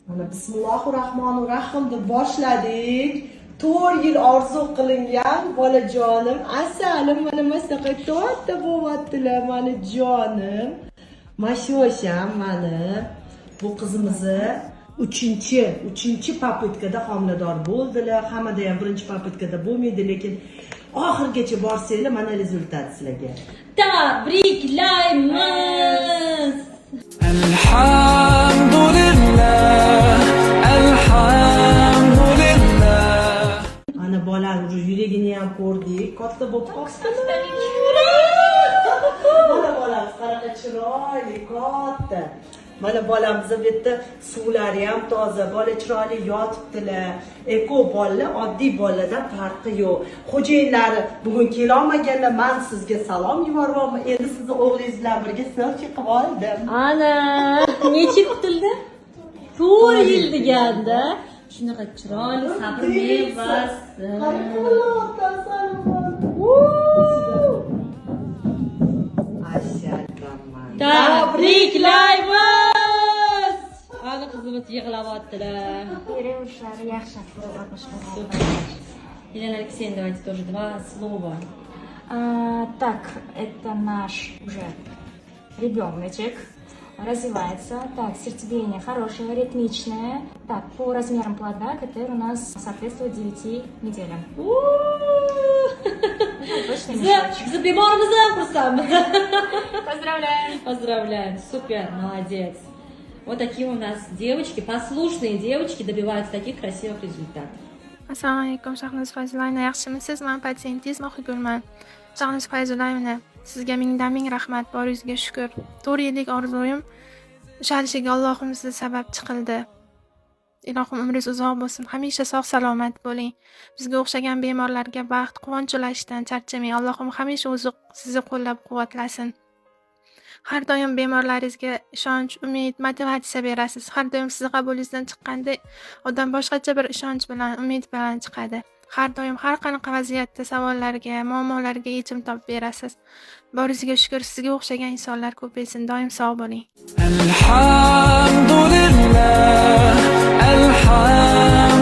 Mana Bismillahirrohmanirrohim deb boshladik. 4 yil orzu qilingan bolajonim, asalim mana masaqa to'rtta bo'lyaptilar mana jonim. Mashosham mana bu qizimizni 3-chi papitkada homilador bo'ldilar. Hammada ham 1-papitkada bo'lmaydi, lekin oxirgacha borsanglar mana rezultat sizlarga. Tabriklaymiz. Alhamdulillah, alhamdulillah. Ana bola yuragini ham ko'rdik, katta bo'lib qoldi. Mana bolamiz qanaqa chiroyli, katta. Mana bolamiz bu yerda suvlari ham toza, bola chiroyli yotibdilar. Eko bolalar oddiy bolalardan farqi yo'q. Xo'jayinlari bugun kela olmaganlar, men sizga salom yuboryapman. Endi sizni o'g'lingiz bilan birga selfie qilib oldim. Ana, necha kutildi? 4 yil deganda. Shunaqa chiroyli, sabr mevasi. Tabriklaymiz. Ana qizimiz yig'layaptilar. Переушlar yaxshi ko'rib Елена Алексеевна, давайте тоже 2 слова. Так, это наш уже ребеночек. Развивается. Так, сердцебиение хорошее, ритмичное. Так, по размерам плода КТР у нас соответствует 9 неделям. Точно мешочек. За беморimizni xursandmiz. Поздравляем! Поздравляем, супер, молодец. Вот такие у нас девочки, послушные девочки добиваются таких красивых результатов. Assalomu alaykum, Shahnoz Fayzulayevna, yaxshimisiz? Men pasiyentingiz Mohigulman. Shahnoz Fayzulayevna, sizga ming rahmat, boringizga shukr. 4 yillik orzuyim ushalishiga Allohim siz sabab chiqildi. Ilohim umringiz uzoq bo'lsin. Hamisha sog' salomat bo'ling. Bizga o'xshagan bemorlarga baxt, quvonch ulashdan charchamang. Allohim hamisha o'zi sizni qo'llab-quvvatlasin. Har doim bemorlaringizga ishonch, umid, motivatsiya berasiz. Har doim sizni qabulingizdan chiqqanda odam boshqacha bir ishonch bilan, umid bilan chiqadi. Har doim har qanaqa vaziyatda savollarga, muammolarga yechim topib berasiz. Boringizga shukr, sizga o'xshagan insonlar ko'paysin. Doim sog' bo'ling. Alhamdulillah, alhamdulillah.